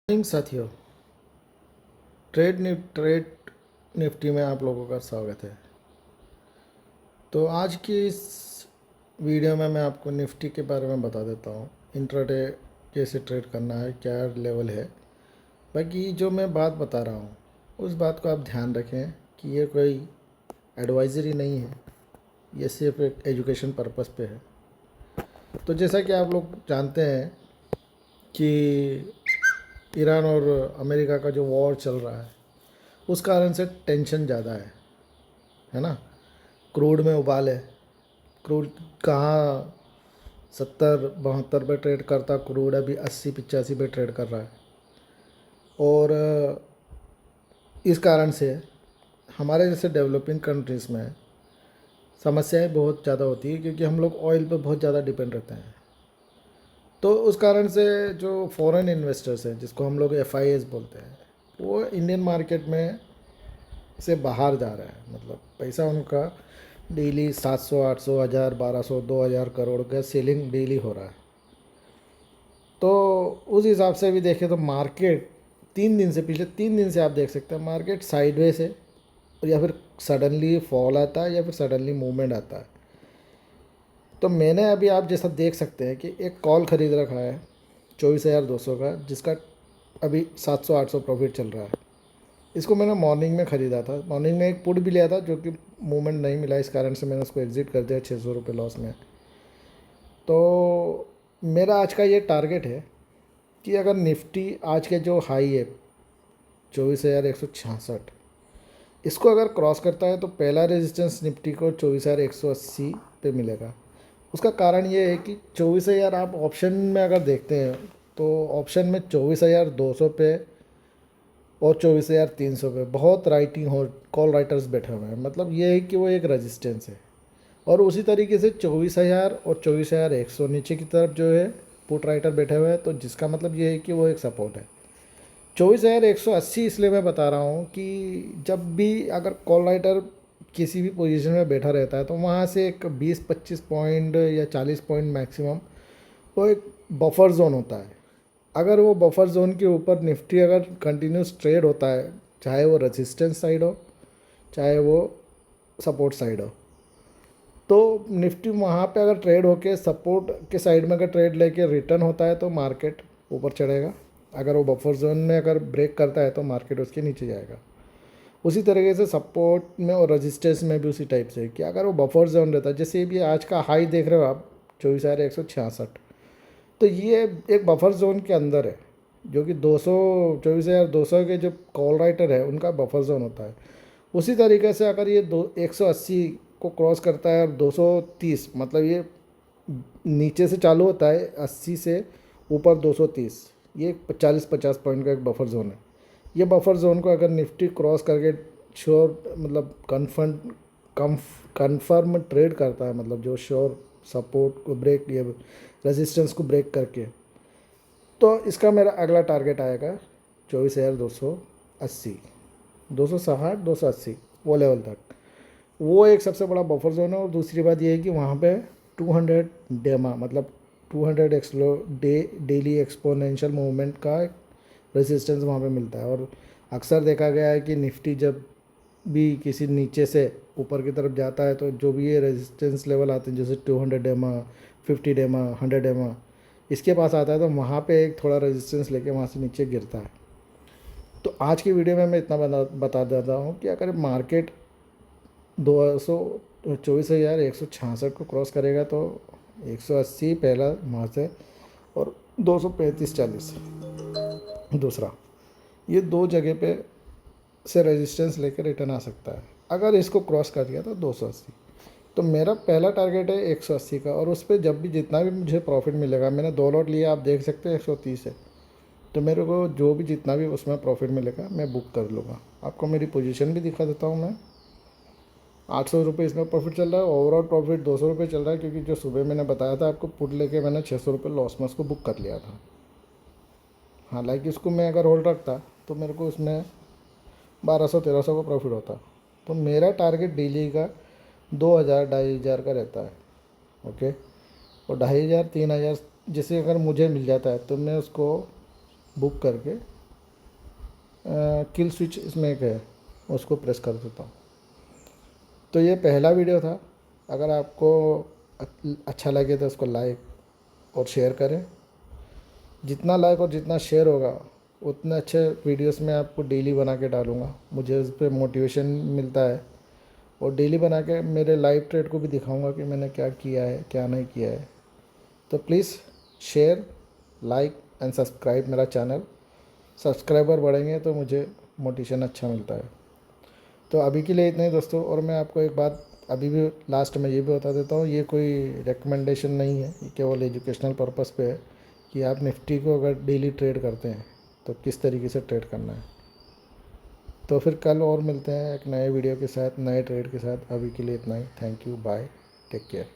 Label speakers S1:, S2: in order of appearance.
S1: Morning साथियों, trade Nifty में आप लोगों का स्वागत है। तो आज की इस वीडियो में मैं आपको निफ्टी के बारे में बता देता हूँ। इंट्राडे कैसे ट्रेड करना है, क्या लेवल है। बाकी जो मैं बात बता रहा हूँ उस बात को आप ध्यान रखें कि ये कोई एडवाइज़री नहीं है, ये सिर्फ एक एजुकेशन पर्पस पे है। तो जैसा कि आप लोग जानते हैं कि ईरान और अमेरिका का जो वॉर चल रहा है उस कारण से टेंशन ज़्यादा है ना। क्रूड में उबाल है। क्रूड कहाँ 70-72 पे ट्रेड करता, क्रूड अभी 80-85 पे ट्रेड कर रहा है। और इस कारण से हमारे जैसे डेवलपिंग कंट्रीज़ में समस्याएं बहुत ज़्यादा होती है, क्योंकि हम लोग ऑयल पे बहुत ज़्यादा डिपेंड रहते हैं। तो उस कारण से जो फॉरेन इन्वेस्टर्स हैं, जिसको हम लोग FIAs बोलते हैं, वो इंडियन मार्केट में से बाहर जा रहा है। मतलब पैसा उनका डेली 700, 800, 1000, 1200, 2000 करोड़ का सेलिंग डेली हो रहा है। तो उस हिसाब से भी देखें तो मार्केट 3 दिन से, पिछले 3 दिन से आप देख सकते हैं मार्केट साइडवेज है, या फिर सडनली फॉल आता है या फिर सडनली मूवमेंट आता है। तो मैंने अभी आप जैसा देख सकते हैं कि एक कॉल ख़रीद रखा है 24,200 का, जिसका अभी 700-800 प्रॉफिट चल रहा है। इसको मैंने मॉर्निंग में ख़रीदा था। मॉर्निंग में एक पुट भी लिया था, जो कि मूवमेंट नहीं मिला, इस कारण से मैंने उसको एग्ज़िट कर दिया 600 रुपये लॉस में। तो मेरा आज का ये टारगेट है कि अगर निफ्टी आज के जो हाई है 24,166, इसको अगर क्रॉस करता है तो पहला रेजिस्टेंस निफ्टी को 24,180 पे मिलेगा। उसका कारण ये है कि 24,000 आप ऑप्शन में अगर देखते हैं तो ऑप्शन में 24,200 पे और 24,300 पे बहुत राइटिंग हो, कॉल राइटर्स बैठे हुए हैं। मतलब ये है कि वो एक रेजिस्टेंस है। और उसी तरीके से 24,000 और 24,100 नीचे की तरफ जो है पुट राइटर बैठे हुए हैं, तो जिसका मतलब ये है कि वो एक सपोर्ट है। 24,180 इसलिए मैं बता रहा हूँ कि जब भी अगर कॉल राइटर किसी भी पोजीशन में बैठा रहता है तो वहाँ से एक 20-25 पॉइंट या 40 पॉइंट मैक्सिमम वो एक बफर जोन होता है। अगर वो बफर जोन के ऊपर निफ्टी अगर कंटिन्यूस ट्रेड होता है, चाहे वो रेजिस्टेंस साइड हो चाहे वो सपोर्ट साइड हो, तो निफ्टी वहाँ पे अगर ट्रेड होके सपोर्ट के साइड में अगर ट्रेड लेके रिटर्न होता है तो मार्केट ऊपर चढ़ेगा। अगर वो बफर जोन में अगर ब्रेक करता है तो मार्केट उसके नीचे जाएगा। उसी तरीके से सपोर्ट में और रजिस्टेंस में भी उसी टाइप से कि अगर वो बफर जोन रहता है, जैसे भी आज का हाई देख रहे हो आप 24,166, तो ये एक बफर जोन के अंदर है, जो कि 24,200 के जो कॉल राइटर है उनका बफर जोन होता है। उसी तरीके से अगर ये 180 को क्रॉस करता है और 230, मतलब ये नीचे से चालू होता है 80 से ऊपर 230, ये 40-50 पॉइंट का एक बफर जोन है। ये बफर जोन को अगर निफ्टी क्रॉस करके श्योर, मतलब कन्फर्म ट्रेड करता है, मतलब जो श्योर सपोर्ट को ब्रेक, ये रेजिस्टेंस को ब्रेक करके, तो इसका मेरा अगला टारगेट आएगा 24,280, 260, 280 वो लेवल तक। वो एक सबसे बड़ा बफर जोन है। और दूसरी बात ये है कि वहाँ पे 200 डेमा, मतलब 200 एक्सलो डेली एक्सपोनेंशियल मूवमेंट का रेजिस्टेंस वहाँ पे मिलता है। और अक्सर देखा गया है कि निफ्टी जब भी किसी नीचे से ऊपर की तरफ जाता है तो जो भी ये रेजिस्टेंस लेवल आते हैं, जैसे 200 डेमा, 50 डेमा, 100 डेमा, इसके पास आता है तो वहाँ पे एक थोड़ा रेजिस्टेंस लेके वहाँ से नीचे गिरता है। तो आज की वीडियो में मैं इतना बता देता हूँ कि अगर मार्केट 24,166 को क्रॉस करेगा तो 180 पहला वहाँ से, और 235-40 दूसरा, ये दो जगह पे से रेजिस्टेंस लेकर रिटर्न आ सकता है। अगर इसको क्रॉस कर दिया तो 280। तो मेरा पहला टारगेट है 180 का, और उस पर जब भी जितना भी मुझे प्रॉफिट मिलेगा, मैंने 2 लॉट लिया, आप देख सकते हैं 130 है, तो मेरे को जो भी जितना भी उसमें प्रॉफिट मिलेगा मैं बुक कर लूँगा। आपको मेरी पोजीशन भी दिखा देता हूँ मैं। 800 रुपये इसमें प्रॉफिट चल रहा है, ओवरऑल प्रॉफिट 200 रुपये चल रहा है, क्योंकि जो सुबह मैंने बताया था आपको पुट लेके मैंने 600 रुपये लॉस में उसको बुक कर लिया था। हालांकि उसको मैं अगर होल्ड रखता तो मेरे को उसमें 1200-1300 का प्रॉफिट होता। तो मेरा टारगेट डेली का 2,000-2,500 का रहता है। ओके, और 2,500-3,000 जैसे अगर मुझे मिल जाता है तो मैं उसको बुक करके किल स्विच इसमें एक है, उसको प्रेस कर देता हूँ। तो ये पहला वीडियो था। अगर आपको अच्छा लगे तो उसको लाइक और शेयर करें। जितना लाइक और जितना शेयर होगा उतने अच्छे वीडियोस मैं आपको डेली बना के डालूँगा। मुझे उस पर मोटिवेशन मिलता है और डेली बना के मेरे लाइव ट्रेड को भी दिखाऊंगा कि मैंने क्या किया है क्या नहीं किया है। तो please share, like and subscribe मेरा चैनल। सब्सक्राइबर बढ़ेंगे तो मुझे मोटिवेशन अच्छा मिलता है। तो अभी के लिए इतना ही दोस्तों। और मैं आपको एक बात अभी भी लास्ट में ये भी बता देता हूँ, ये कोई रिकमेंडेशन नहीं है, ये केवल एजुकेशनल पर्पस पे है कि आप निफ्टी को अगर डेली ट्रेड करते हैं तो किस तरीके से ट्रेड करना है। तो फिर कल और मिलते हैं एक नए वीडियो के साथ, नए ट्रेड के साथ। अभी के लिए इतना ही। Thank you, bye, take care.